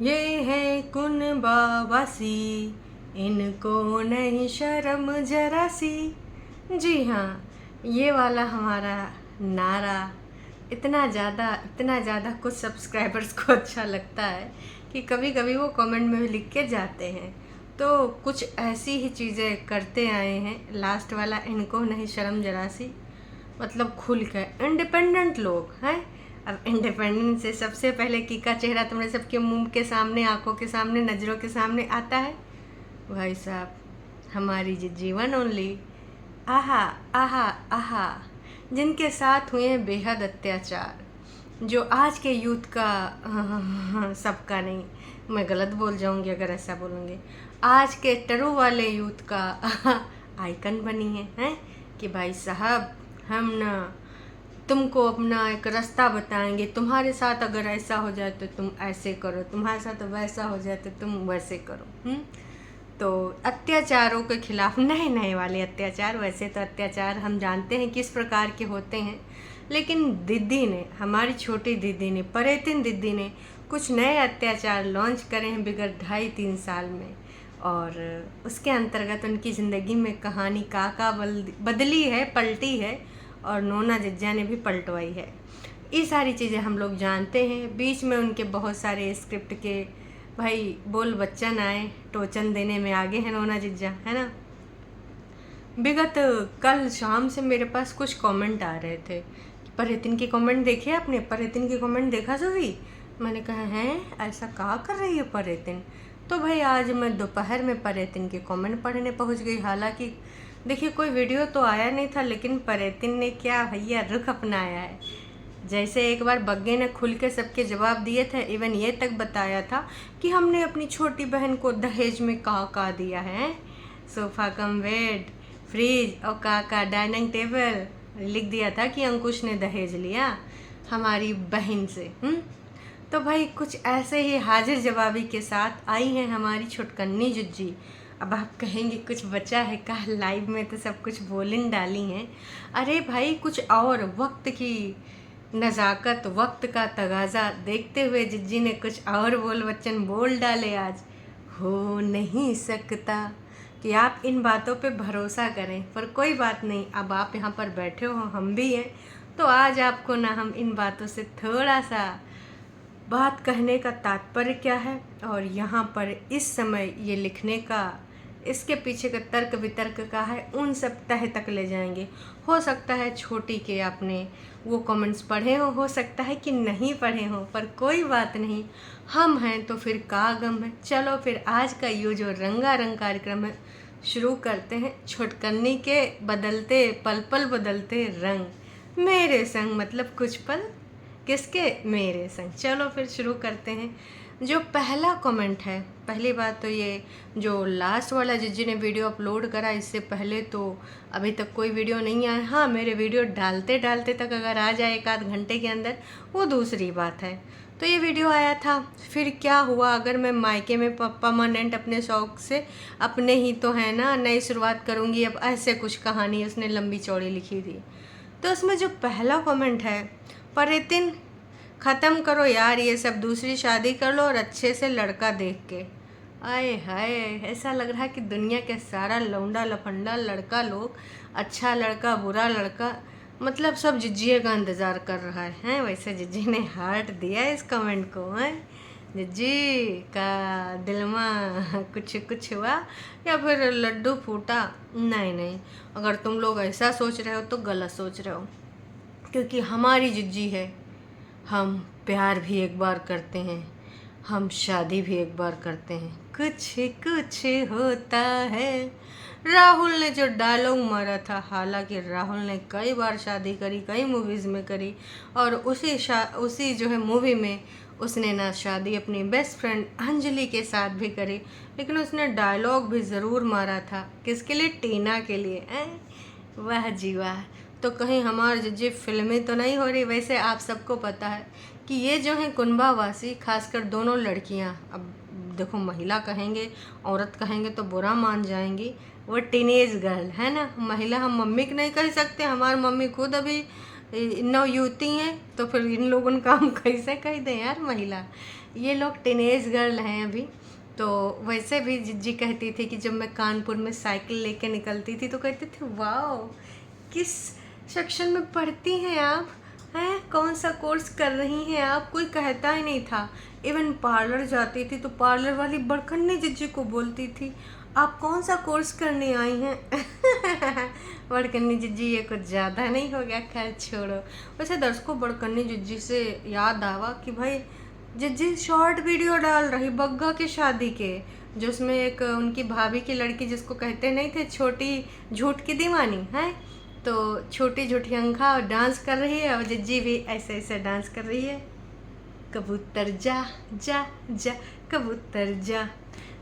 ये है कुनबा वासी, इनको नहीं शर्म जरा सी। जी हाँ, ये वाला हमारा नारा इतना ज़्यादा कुछ सब्सक्राइबर्स को अच्छा लगता है कि कभी कभी वो कमेंट में भी लिख के जाते हैं। तो कुछ ऐसी ही चीज़ें करते आए हैं। लास्ट वाला इनको नहीं शर्म जरा सी, मतलब खुल कर इंडिपेंडेंट लोग हैं। अब इंडिपेंडेंट से सबसे पहले किका चेहरा तुम्हारे सबके मुंह के सामने, आंखों के सामने, नज़रों के सामने आता है। भाई साहब, हमारी जीवन ओनली, आहा आहा आहा, जिनके साथ हुए हैं बेहद अत्याचार, जो आज के यूथ का सबका नहीं, मैं गलत बोल जाऊंगी अगर ऐसा बोलूँगी, आज के टरू वाले यूथ का आइकन बनी हैं कि भाई साहब, हम ना तुमको अपना एक रास्ता बताएंगे, तुम्हारे साथ अगर ऐसा हो जाए तो तुम ऐसे करो, तुम्हारे साथ वैसा हो जाए तो तुम वैसे करो। तो अत्याचारों के खिलाफ, नए नए वाले अत्याचार, वैसे तो अत्याचार हम जानते हैं किस प्रकार के होते हैं, लेकिन दीदी ने, हमारी छोटी दीदी ने, परेतिन दीदी ने कुछ नए अत्याचार लॉन्च करे हैं बिगड़ 2.5-3 साल में। और उसके अंतर्गत उनकी ज़िंदगी में कहानी का बदली है, पलटी है, और नोना जिज्जा ने भी पलटवाई है। ये सारी चीज़ें हम लोग जानते हैं। बीच में उनके बहुत सारे स्क्रिप्ट के भाई बोल बच्चन आए, टोचन देने में आगे हैं नोना जिज्जा, है ना। विगत कल शाम से मेरे पास कुछ कमेंट आ रहे थे। परेतिन के कमेंट देखे आपने? परेतिन के कमेंट देखा सभी? मैंने कहा हैं ऐसा कहा कर रही है परेतिन। तो भाई आज मैं दोपहर में परेतिन के कमेंट पढ़ने पहुंच गई। हालांकि देखिए कोई वीडियो तो आया नहीं था, लेकिन परेतिन ने क्या भैया रुख अपनाया है। जैसे एक बार बग्गे ने खुल के सबके जवाब दिए थे, इवन ये तक बताया था कि हमने अपनी छोटी बहन को दहेज में का दिया है, सोफ़ा कम बेड, फ्रिज और का डाइनिंग टेबल, लिख दिया था कि अंकुश ने दहेज लिया हमारी बहन से। तो भाई कुछ ऐसे ही हाजिर जवाबी के साथ आई हैं हमारी छुटकन्नी जुज्जी। अब आप कहेंगे कुछ बचा है का, लाइव में तो सब कुछ बोलिन डाली हैं। अरे भाई कुछ और, वक्त की नज़ाकत, वक्त का तगाज़ा देखते हुए जिज्जी ने कुछ और बोल बच्चन बोल डाले आज। हो नहीं सकता कि आप इन बातों पे भरोसा करें, पर कोई बात नहीं, अब आप यहाँ पर बैठे हो, हम भी हैं, तो आज आपको ना हम इन बातों से थोड़ा सा बात कहने का तात्पर्य क्या है और यहाँ पर इस समय ये लिखने का, इसके पीछे का तर्क वितर्क का है, उन सब तह तक ले जाएंगे। हो सकता है छोटी के आपने वो कमेंट्स पढ़े हो सकता है कि नहीं पढ़े हो, पर कोई बात नहीं, हम हैं तो फिर का गम है। चलो फिर आज का ये जो रंगारंग कार्यक्रम है शुरू करते हैं। छुटकन्नी के बदलते पल पल बदलते रंग, मेरे संग मतलब कुछ पल किसके, मेरे संग। चलो फिर शुरू करते हैं। जो पहला कमेंट है, पहली बात तो ये जो लास्ट वाला जिज्जी ने वीडियो अपलोड करा, इससे पहले तो अभी तक कोई वीडियो नहीं आया। हाँ, मेरे वीडियो डालते डालते तक अगर आ जाए 1 आध घंटे के अंदर, वो दूसरी बात है। तो ये वीडियो आया था, फिर क्या हुआ, अगर मैं मायके में परमानेंट अपने शौक से अपने ही तो है ना नई शुरुआत करूँगी, अब ऐसे कुछ कहानी उसने लंबी चौड़ी लिखी थी। तो उसमें जो पहला कमेंट है, परेतिन ख़त्म करो यार ये सब, दूसरी शादी कर लो और अच्छे से लड़का देख के। आए हाय, ऐसा लग रहा है कि दुनिया के सारा लौंडा लफंडा लड़का लोग, अच्छा लड़का बुरा लड़का, मतलब सब जिज्जी का इंतज़ार कर रहा है। वैसे जिज्जी ने हार्ट दिया इस कमेंट को, है जिज्जी का दिल में कुछ कुछ हुआ या फिर लड्डू फूटा? नहीं नहीं, अगर तुम लोग ऐसा सोच रहे हो तो गलत सोच रहे हो, क्योंकि हमारी जिज्जी है, हम प्यार भी एक बार करते हैं, हम शादी भी एक बार करते हैं, कुछ कुछ होता है। राहुल ने जो डायलॉग मारा था, हालांकि राहुल ने कई बार शादी करी, कई मूवीज़ में करी, और उसी जो है मूवी में उसने ना शादी अपनी बेस्ट फ्रेंड अंजलि के साथ भी करी, लेकिन उसने डायलॉग भी ज़रूर मारा था, किसके लिए? टीना के लिए। वाह जी वाह। तो कहीं हमारी जिज्जी फिल्में तो नहीं हो रही? वैसे आप सबको पता है कि ये जो हैं कुनबा वासी, खासकर दोनों लड़कियां, अब देखो महिला कहेंगे, औरत कहेंगे तो बुरा मान जाएंगी, वो टीनेज गर्ल है ना। महिला हम मम्मी की नहीं कह सकते, हमारी मम्मी खुद अभी नवयुवती हैं, तो फिर इन लोगों का हम कैसे कह दें यार महिला। ये लोग टीनेज गर्ल हैं अभी। तो वैसे भी जिज्जी कहती थी कि जब मैं कानपुर में साइकिल लेके निकलती थी तो कहती थी वाओ, किस सेक्शन में पढ़ती हैं आप, हैं कौन सा कोर्स कर रही हैं आप, कोई कहता ही नहीं था। इवन पार्लर जाती थी तो पार्लर वाली बड़कन्नी जिज्जी को बोलती थी आप कौन सा कोर्स करने आई हैं। बड़कन्नी जिज्जी ये कुछ ज़्यादा नहीं हो गया, खैर छोड़ो। वैसे दर्शकों, बड़कन्नी जिज्जी से याद आवा कि भाई जिज्जी शॉर्ट वीडियो डाल रही बग्गा की शादी के, जो उसमें एक उनकी भाभी की लड़की जिसको कहते नहीं थे छोटी झूठ की दीवानी है, तो छोटी झूठियंखा डांस कर रही है और जिज्जी भी ऐसे ऐसे डांस कर रही है, कबूतर जा जा जा कबूतर जा।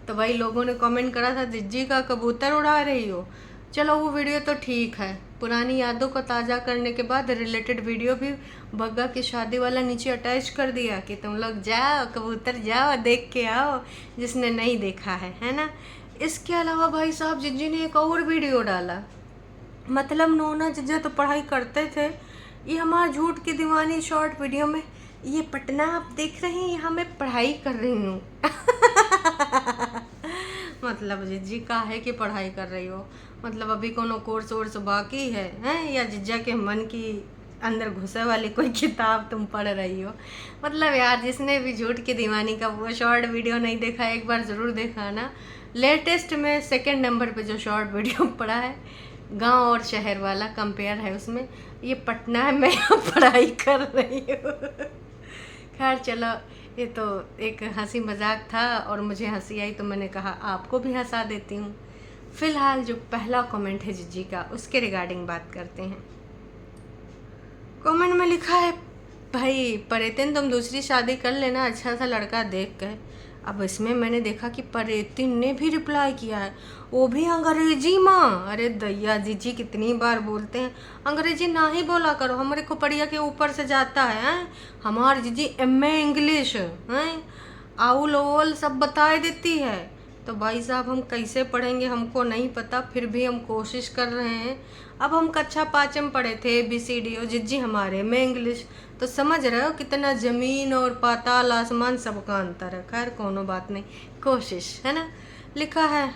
तो भाई लोगों ने कमेंट करा था जिज्जी का कबूतर उड़ा रही हो। चलो वो वीडियो तो ठीक है, पुरानी यादों को ताज़ा करने के बाद रिलेटेड वीडियो भी बग्गा की शादी वाला नीचे अटैच कर दिया कि तुम लोग जाओ कबूतर जाओ देख के आओ, जिसने नहीं देखा है ना। इसके अलावा भाई साहब जिज्जी ने एक और वीडियो डाला, मतलब नोना जिज्जा तो पढ़ाई करते थे, ये हमारा झूठ की दीवानी शॉर्ट वीडियो में ये पटना आप देख रहे हैं, यहाँ मैं पढ़ाई कर रही हूँ। मतलब जिज्जी का है कि पढ़ाई कर रही हो, मतलब अभी कोनो कोर्स वोर्स बाकी है हैं, या जिज्जा के मन की अंदर घुसे वाली कोई किताब तुम पढ़ रही हो। मतलब यार, जिसने भी झूठ की दीवानी का वो शॉर्ट वीडियो नहीं देखा एक बार ज़रूर देखा ना। लेटेस्ट में सेकंड नंबर पे जो शॉर्ट वीडियो पड़ा है, गांव और शहर वाला कंपेयर है उसमें, ये पटना है मैं यहाँ पढ़ाई कर रही हूँ। खैर चलो, ये तो एक हंसी मजाक था और मुझे हंसी आई तो मैंने कहा आपको भी हंसा देती हूँ। फिलहाल जो पहला कमेंट है जिज्जी का, उसके रिगार्डिंग बात करते हैं। कमेंट में लिखा है भाई परेतिन तुम दूसरी शादी कर लेना अच्छा सा लड़का देख कर। अब इसमें मैंने देखा कि परेतिन ने भी रिप्लाई किया है, वो भी अंग्रेजी माँ। अरे दैया जिज्जी कितनी बार बोलते हैं अंग्रेजी ना ही बोला करो, हमारे खोपड़िया के ऊपर से जाता है। हमारी जिज्जी एमए इंग्लिश हैं, आउल ओवल सब बता देती है। तो भाई साहब हम कैसे पढ़ेंगे हमको नहीं पता, फिर भी हम कोशिश कर रहे हैं। अब हम कक्षा 5 में पढ़े थे ABCD और जिज्जी हमारे में इंग्लिश, तो समझ रहे हो कितना ज़मीन और पाताल आसमान सबका अंतर है। खैर कोनो बात नहीं, कोशिश है ना। लिखा है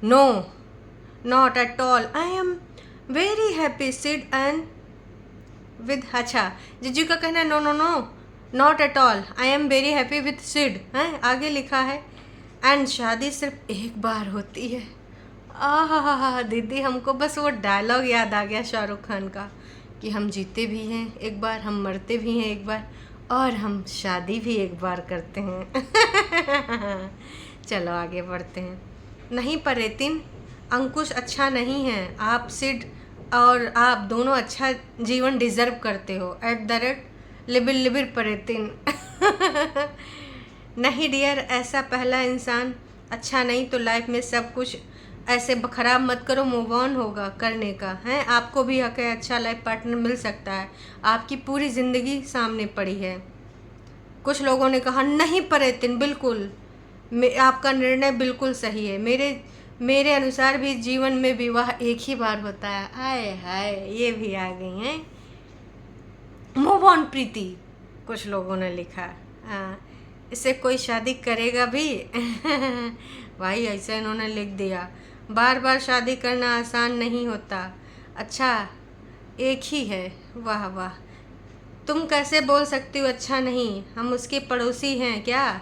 no not at all, I am very happy Sid and with. अच्छा, जिज्जी का कहना है no no no not at all, I am very happy with Sid है। आगे लिखा है एंड शादी सिर्फ एक बार होती है। आहा दीदी, हमको बस वो डायलॉग याद आ गया शाहरुख खान का कि हम जीते भी हैं एक बार, हम मरते भी हैं एक बार, और हम शादी भी एक बार करते हैं। चलो आगे बढ़ते हैं। नहीं परेतिन, अंकुश अच्छा नहीं है, आप सिड और आप दोनों अच्छा जीवन डिज़र्व करते हो। @ लिबिर लिबिर परेतिन। नहीं डियर, ऐसा पहला इंसान अच्छा नहीं तो लाइफ में सब कुछ ऐसे खराब मत करो, मूव ऑन होगा करने का है। आपको भी अच्छा लाइफ पार्टनर मिल सकता है, आपकी पूरी ज़िंदगी सामने पड़ी है। कुछ लोगों ने कहा नहीं परेतिन, बिल्कुल आपका निर्णय बिल्कुल सही है, मेरे अनुसार भी जीवन में विवाह एक ही बार होता है। आए हाय, ये भी आ गई हैं। मूव ऑन प्रीति, कुछ लोगों ने लिखा। इससे कोई शादी करेगा भी। भाई ऐसा इन्होंने लिख दिया, बार बार शादी करना आसान नहीं होता। अच्छा एक ही है, वाह वाह, तुम कैसे बोल सकती हो अच्छा नहीं, हम उसके पड़ोसी हैं क्या।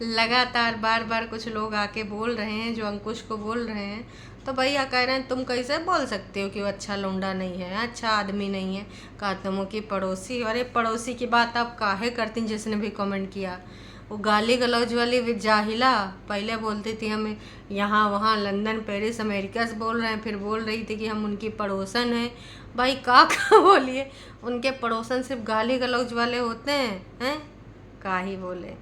लगातार बार बार कुछ लोग आके बोल रहे हैं जो अंकुश को बोल रहे हैं, तो भैया कह रहे हैं तुम कैसे बोल सकते हो कि वो अच्छा लौंडा नहीं है, अच्छा आदमी नहीं है, कहा तुम की पड़ोसी। अरे पड़ोसी की बात आप काहे करती, जिसने भी कमेंट किया वो गाली गलौज वाली जाहिला पहले बोलती थी हमें यहाँ वहाँ लंदन पेरिस अमेरिका से बोल रहे हैं, फिर बोल रही थी कि हम उनकी पड़ोसन हैं। भाई का बोलिए, उनके पड़ोसन सिर्फ गाली गलौज वाले होते हैं का ही बोले।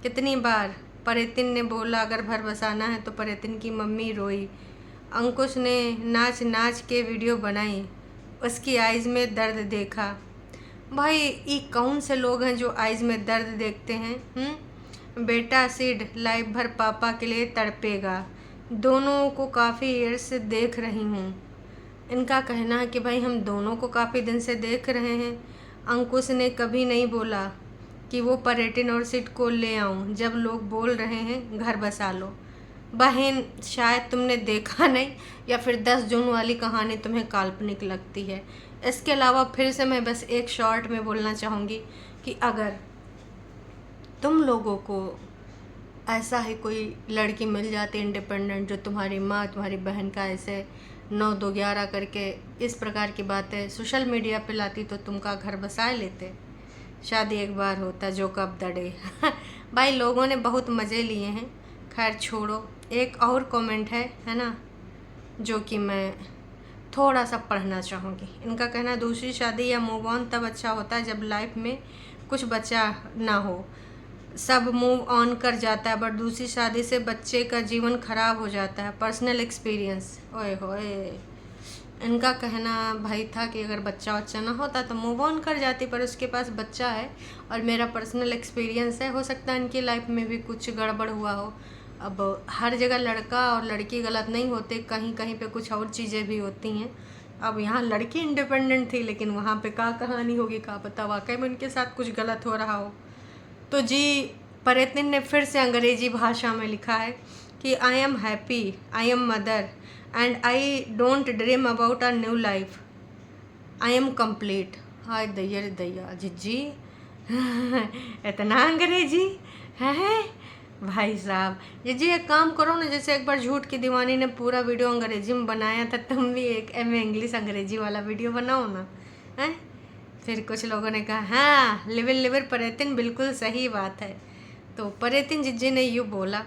कितनी बार परेतिन ने बोला अगर घर बसाना है तो परेतिन की मम्मी रोई। अंकुश ने नाच नाच के वीडियो बनाई, उसकी आइज़ में दर्द देखा। भाई ये कौन से लोग हैं जो आइज़ में दर्द देखते हैं। बेटा सिड लाइफ भर पापा के लिए तड़पेगा, दोनों को काफ़ी ईयर्स से देख रही हूँ। इनका कहना है कि भाई हम दोनों को काफ़ी दिन से देख रहे हैं। अंकुश ने कभी नहीं बोला कि वो पर्यटन और सिट को ले आऊं, जब लोग बोल रहे हैं घर बसा लो। बहन, शायद तुमने देखा नहीं, या फिर 10 जून वाली कहानी तुम्हें काल्पनिक लगती है। इसके अलावा फिर से मैं बस एक शॉर्ट में बोलना चाहूँगी कि अगर तुम लोगों को ऐसा ही कोई लड़की मिल जाती इंडिपेंडेंट, जो तुम्हारी माँ तुम्हारी बहन का ऐसे 9 2 11 करके इस प्रकार की बातें सोशल मीडिया पे लाती, तो तुम का घर बसा लेते। शादी एक बार होता जो कब दड़े। भाई लोगों ने बहुत मज़े लिए हैं। खैर छोड़ो, एक और कमेंट है ना, जो कि मैं थोड़ा सा पढ़ना चाहूँगी। इनका कहना, दूसरी शादी या मूव ऑन तब अच्छा होता है जब लाइफ में कुछ बचा ना हो, सब मूव ऑन कर जाता है, बट दूसरी शादी से बच्चे का जीवन खराब हो जाता है। Personal experience. ओए होए, इनका कहना भाई था कि अगर बच्चा ना होता तो मूव ऑन कर जाती, पर उसके पास बच्चा है और मेरा पर्सनल एक्सपीरियंस है। हो सकता है इनकी लाइफ में भी कुछ गड़बड़ हुआ हो। अब हर जगह लड़का और लड़की गलत नहीं होते, कहीं कहीं पे कुछ और चीज़ें भी होती हैं। अब यहाँ लड़की इंडिपेंडेंट थी, लेकिन वहाँ पे क्या कहानी होगी, क्या पता वाकई में उनके साथ कुछ गलत हो रहा हो। तो जी, पर्यटन ने फिर से अंग्रेजी भाषा में लिखा है कि I am happy, I am mother and I don't dream about a new life, I am complete. हाय दैया रे दैया, जिज्जी इतना अंग्रेजी है भाई साहब। जिज्जी एक काम करो ना, जैसे एक बार झूठ की दीवानी ने पूरा वीडियो अंग्रेजी में बनाया था, तुम भी एक इंग्लिश अंग्रेजी वाला वीडियो बनाओ ना, हैं। फिर कुछ लोगों ने कहा हाँ लिवर पर्यटन, बिल्कुल सही बात है। तो पर्यटन जिज्जी ने यूँ बोला,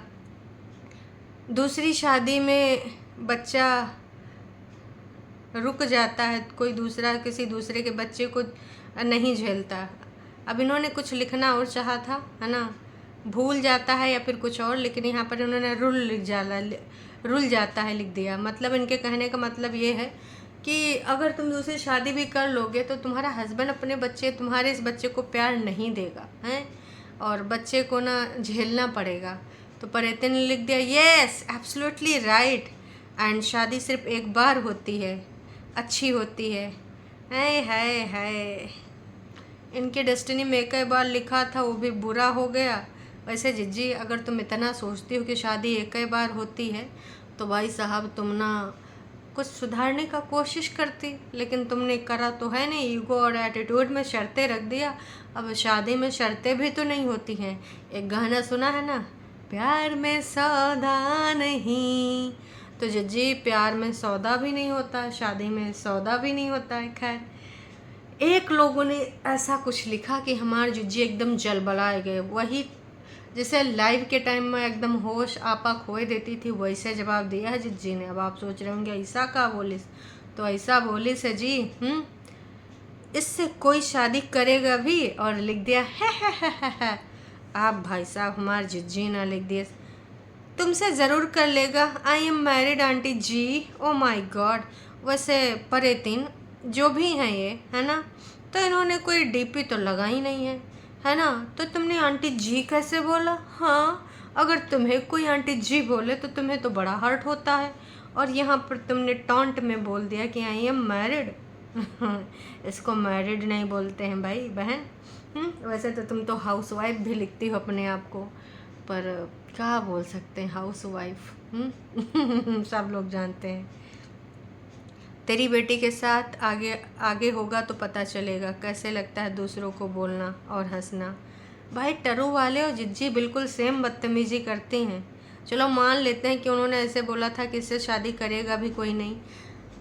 दूसरी शादी में बच्चा रुक जाता है, कोई दूसरा किसी दूसरे के बच्चे को नहीं झेलता। अब इन्होंने कुछ लिखना और चाहा था, है ना, भूल जाता है या फिर कुछ और, लेकिन यहाँ पर इन्होंने रुल जाता है लिख दिया। मतलब इनके कहने का मतलब ये है कि अगर तुम दूसरी शादी भी कर लोगे तो तुम्हारा हस्बैंड अपने बच्चे, तुम्हारे इस बच्चे को प्यार नहीं देगा, हैं, और बच्चे को ना झेलना पड़ेगा। तो पर्यटन ने लिख दिया, येस एब्सोल्युटली राइट, एंड शादी सिर्फ एक बार होती है, अच्छी होती है। हाय इनके डेस्टिनी में एक बार लिखा था, वो भी बुरा हो गया। वैसे जिज्जी, अगर तुम इतना सोचती हो कि शादी एक ही बार होती है, तो भाई साहब तुम ना कुछ सुधारने का कोशिश करती, लेकिन तुमने करा तो है नहीं। ईगो और एटीट्यूड में शर्तें रख दिया। अब शादी में शर्तें भी तो नहीं होती हैं। एक गाना सुना है ना, प्यार में सौदा नहीं। तो जिज्जी, प्यार में सौदा भी नहीं होता, शादी में सौदा भी नहीं होता है। खैर, एक लोगों ने ऐसा कुछ लिखा कि हमारे जिज्जी एकदम जलबलाए गए। वही जैसे लाइव के टाइम में एकदम होश आपा खोए देती थी, वैसे जवाब दिया है जिज्जी ने। अब आप सोच रहे होंगे ऐसा का बोलिस, तो ऐसा बोलिस है जी, इससे कोई शादी करेगा भी, और लिख दिया है। आप भाई साहब, हमारे जिज्जी ने लिख दिया, तुमसे ज़रूर कर लेगा, I am married aunty ji. Oh my God. वैसे पर्यटन जो भी हैं ये, है ना, तो इन्होंने कोई डीपी तो लगा ही नहीं है ना, तो तुमने आंटी जी कैसे बोला? हाँ, अगर तुम्हें कोई आंटी जी बोले तो तुम्हें तो बड़ा हर्ट होता है, और यहाँ पर तुमने टॉन्ट में बोल दिया कि आई एम मैरिड। इसको मैरिड नहीं बोलते हैं भाई बहन। वैसे तो तुम तो हाउस वाइफ भी लिखती हो अपने आप को, पर क्या बोल सकते हैं, हाउस वाइफ सब लोग जानते हैं। तेरी बेटी के साथ आगे आगे होगा तो पता चलेगा कैसे लगता है दूसरों को बोलना और हंसना। भाई टरू वाले और जिज्जी बिल्कुल सेम बदतमीजी करती हैं। चलो मान लेते हैं कि उन्होंने ऐसे बोला था कि इससे शादी करेगा भी कोई नहीं,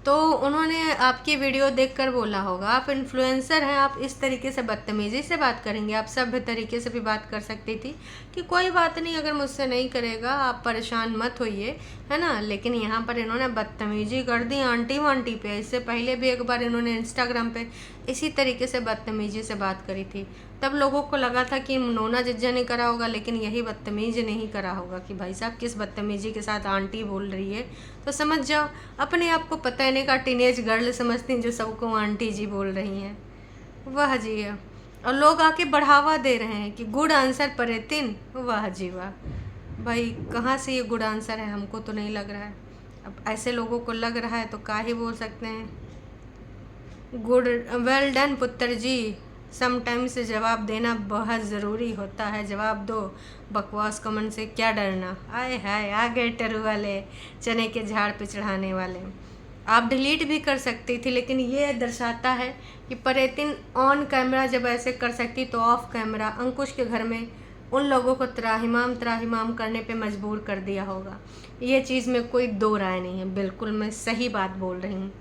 तो उन्होंने आपकी वीडियो देखकर बोला होगा, आप इन्फ्लुएंसर हैं, आप इस तरीके से बदतमीज़ी से बात करेंगे। आप सभ्य तरीके से भी बात कर सकती थी कि कोई बात नहीं, अगर मुझसे नहीं करेगा आप परेशान मत होइए, है ना। लेकिन यहाँ पर इन्होंने बदतमीज़ी कर दी आंटी वांटी पे। इससे पहले भी एक बार इन्होंने इंस्टाग्राम पे इसी तरीके से बदतमीज़ी से बात करी थी। तब लोगों को लगा था कि नोना जिज्जा ने करा होगा, लेकिन यही बदतमीज़ नहीं करा होगा कि भाई साहब किस बदतमीज़ी के साथ आंटी बोल रही है। तो समझ जाओ, अपने आप को पता नहीं का टीनेज गर्ल समझती हैं जो सबको आंटी जी बोल रही हैं। वाह जी है। और लोग आके बढ़ावा दे रहे हैं कि गुड आंसर पर्यटन। वाह जी वाह। भाई कहाँ से ये गुड आंसर है, हमको तो नहीं लग रहा है। अब ऐसे लोगों को लग रहा है तो क्या ही बोल सकते हैं। गुड, वेल डन पुत्र जी, समटाइम्स जवाब देना बहुत ज़रूरी होता है। जवाब दो, बकवास कमेंट से क्या डरना। आए हाय, आ गए टरू वाले, चने के झाड़ पे चढ़ाने वाले। आप डिलीट भी कर सकती थी, लेकिन ये दर्शाता है कि परेतिन ऑन कैमरा जब ऐसे कर सकती तो ऑफ कैमरा अंकुश के घर में उन लोगों को त्राहिमाम त्राहिमाम करने पे मजबूर कर दिया होगा। ये चीज़ में कोई दो राय नहीं है, बिल्कुल मैं सही बात बोल रही हूँ।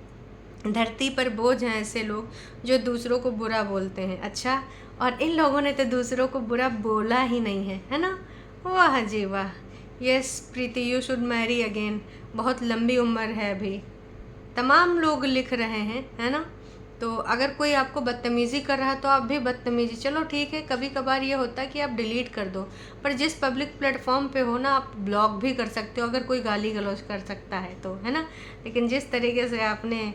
धरती पर बोझ हैं ऐसे लोग जो दूसरों को बुरा बोलते हैं। अच्छा, और इन लोगों ने तो दूसरों को बुरा बोला ही नहीं है, है ना। वाह जी वाह। Yes Preeti, you should Mary again, बहुत लंबी उम्र है अभी। तमाम लोग लिख रहे हैं, है ना। तो अगर कोई आपको बदतमीज़ी कर रहा है तो आप भी बदतमीज़ी, चलो ठीक है, कभी कभार ये होता है कि आप डिलीट कर दो, पर जिस पब्लिक प्लेटफॉर्म पे हो ना, आप ब्लॉक भी कर सकते हो अगर कोई गाली गलौज कर सकता है तो, है ना। लेकिन जिस तरीके से आपने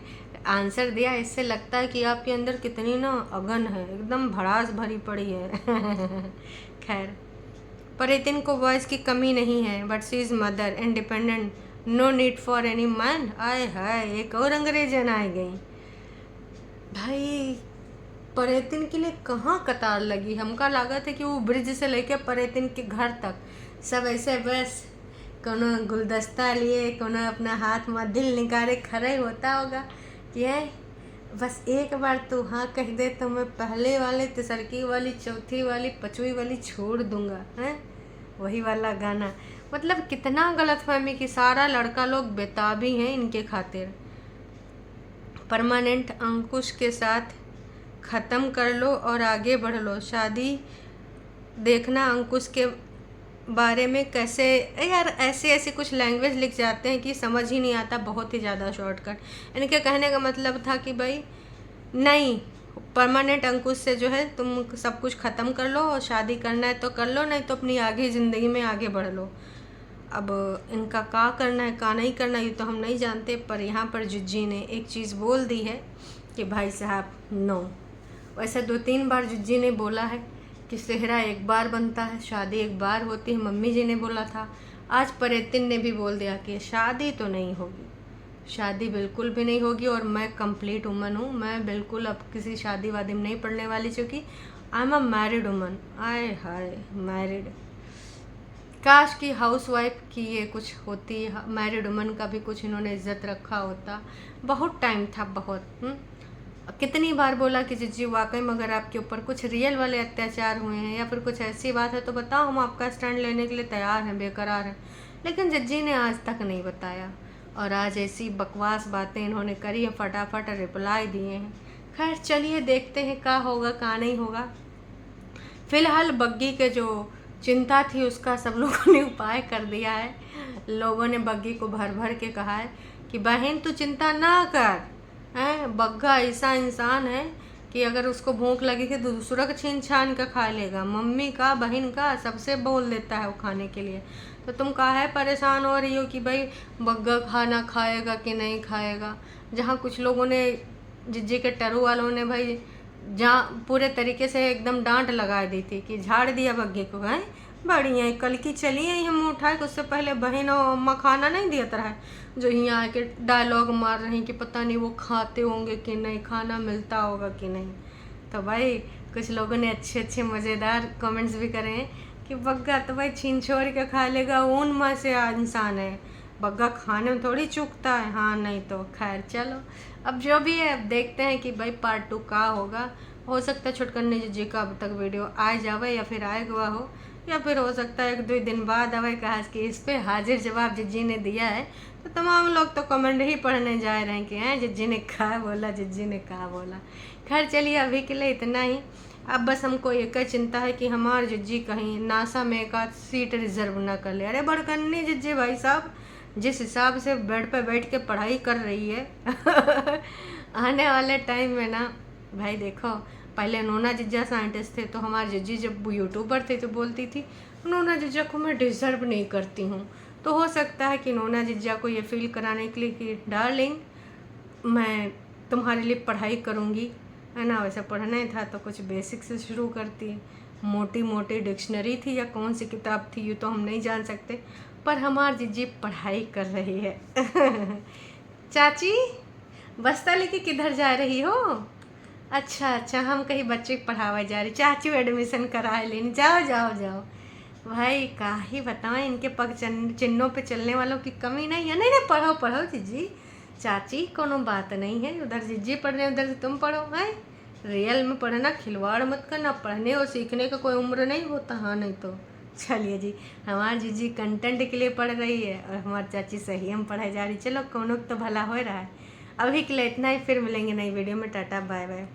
आंसर दिया, इससे लगता है कि आपके अंदर कितनी ना अगन है, एकदम भड़ास भरी पड़ी है। खैर, परेतिन को वॉइस की कमी नहीं है, but she is mother, independent, no need for any man. आए हाय, एक और अंग्रेजन आ गई भाई। परेतिन के लिए कहाँ कतार लगी, हमका लगा था कि वो ब्रिज से लेके परेतिन के घर तक सब ऐसे बस कोनो गुलदस्ता लिए, कोनो अपना हाथ में दिल निकाले खड़े होता होगा कि है बस एक बार तू हाँ कह दे तो मैं पहले वाले, तिसरकी वाली, चौथी वाली, पांचवी वाली छोड़ दूंगा, हैं। वही वाला गाना। मतलब कितना गलतफहमी कि सारा लड़का लोग बेताबी हैं इनके खातिर। परमानेंट अंकुश के साथ ख़त्म कर लो और आगे बढ़ लो। शादी देखना अंकुश के बारे में कैसे, यार ऐसे ऐसे कुछ लैंग्वेज लिख जाते हैं कि समझ ही नहीं आता, बहुत ही ज़्यादा शॉर्टकट। इनके कहने का मतलब था कि भाई नहीं, परमानेंट अंकुश से जो है तुम सब कुछ ख़त्म कर लो और शादी करना है तो कर लो, नहीं तो अपनी आगे ज़िंदगी में आगे बढ़ लो। अब इनका का करना है का नहीं करना ये तो हम नहीं जानते, पर यहाँ पर जिज्जी ने एक चीज़ बोल दी है कि भाई साहब नो। वैसे 2-3 बार जिज्जी ने बोला है कि सेहरा एक बार बनता है, शादी एक बार होती है, मम्मी जी ने बोला था। आज परेतिन ने भी बोल दिया कि शादी तो नहीं होगी, शादी बिल्कुल भी नहीं होगी। और मैं कंप्लीट वुमन हूँ, मैं बिल्कुल अब किसी शादी वादी में नहीं पड़ने वाली, क्योंकि I am a married woman. आए हाय, मैरिड। काश कि हाउस वाइफ की ये कुछ होती, मैरिड वुमन का भी कुछ इन्होंने इज्जत रखा होता। बहुत टाइम था, बहुत। कितनी बार बोला कि जिज्जी वाकई में अगर आपके ऊपर कुछ रियल वाले अत्याचार हुए हैं या फिर कुछ ऐसी बात है तो बताओ, हम आपका स्टैंड लेने के लिए तैयार हैं, बेकरार हैं। लेकिन जिज्जी ने आज तक नहीं बताया, और आज ऐसी बकवास बातें इन्होंने करी है, फटाफट रिप्लाई दिए हैं। खैर चलिए देखते हैं क्या होगा क्या नहीं होगा। फिलहाल बग्गी के जो चिंता थी उसका सब लोगों ने उपाय कर दिया है। लोगों ने बग्गी को भर भर के कहा है कि बहन तू चिंता ना कर, हैं। बग्गा ऐसा इंसान है कि अगर उसको भूख लगेगी तो दूसरा का छीन छान का खा लेगा, मम्मी का, बहन का, सबसे बोल देता है वो खाने के लिए। तो तुम काहे परेशान हो रही हो कि भाई बग्गा खाना खाएगा कि नहीं खाएगा। जहाँ कुछ लोगों ने, जिज्जी के टरू वालों ने भाई जहाँ पूरे तरीके से एकदम डांट लगा दी थी कि झाड़ दिया बग्गे को, हैं बढ़िया कल की चली आई हम उठाए, उससे पहले बहन और अम्मा खाना नहीं दिया रहा है, जो यहाँ आके डायलॉग मार रहे हैं कि पता नहीं वो खाते होंगे कि नहीं, खाना मिलता होगा कि नहीं। तो भाई कुछ लोगों ने अच्छे अच्छे मज़ेदार कमेंट्स भी करे हैं कि बग्गा तो भाई छीन छोड़ के खा लेगा, ऊन माँ से इंसान है, बग्गा खाने में थोड़ी चूकता है। हाँ नहीं तो खैर चलो, अब जो भी है अब देखते हैं कि भाई पार्ट 2 का होगा। हो सकता है छुटकन्नी जिज्जी का अब तक वीडियो आ जावे या फिर आए हुआ हो, या फिर हो सकता है 1-2 दिन बाद आवे, कहा कि इस पे हाजिर जवाब जिज्जी ने दिया है। तो तमाम लोग तो कमेंट ही पढ़ने जा रहे हैं कि हैं जिज्जी ने कहा बोला, जिज्जी ने कहा बोला। खैर चलिए अभी के लिए इतना ही। अब बस हमको एक चिंता है कि हमारे जिज्जी कहीं नासा में एक आध सीट रिजर्व ना कर ले। अरे बड़कन्नी जिज्जी भाई साहब, जिस हिसाब से बेड पे बैठ के पढ़ाई कर रही है आने वाले टाइम में ना भाई देखो, पहले नोना जिज्जा साइंटिस्ट थे तो हमारे जिज्जी जब यूट्यूबर थे तो बोलती थी नोना जिज्जा को मैं डिज़र्व नहीं करती हूँ। तो हो सकता है कि नोना जिज्जा को ये फील कराने के लिए कि डार्लिंग मैं तुम्हारे लिए पढ़ाई करूँगी, है ना। वैसे पढ़ना ही था तो कुछ बेसिक से शुरू करती, मोटी मोटी डिक्शनरी थी या कौन सी किताब थी ये तो हम नहीं जान सकते, पर हमारी जिज्जी पढ़ाई कर रही है। चाची बस्ता लेके किधर जा रही हो? अच्छा अच्छा, हम कहीं बच्चे के पढ़ावे जा रही, चाचू एडमिशन करा लेनी, जाओ जाओ जाओ। भाई का ही बताएं, इनके पग चिन्हों पे चलने वालों की कमी नहीं है। नहीं नहीं, पढ़ो पढ़ो जीजी, चाची कोनो बात नहीं है, उधर जीजी पढ़ रहे हैं उधर से तुम पढ़ो। है रियल में पढ़ना, खिलवाड़ मत करना, पढ़ने और सीखने का कोई उम्र नहीं होता। हाँ नहीं तो चलिए जी, हमारी जीजी कंटेंट के लिए पढ़ रही है और हमारी चाची सही हम पढ़ाई जा रही। चलो कोनो तो भला हो रहा है। अभी के लिए इतना ही, फिर मिलेंगे नई वीडियो में। Tata bye bye.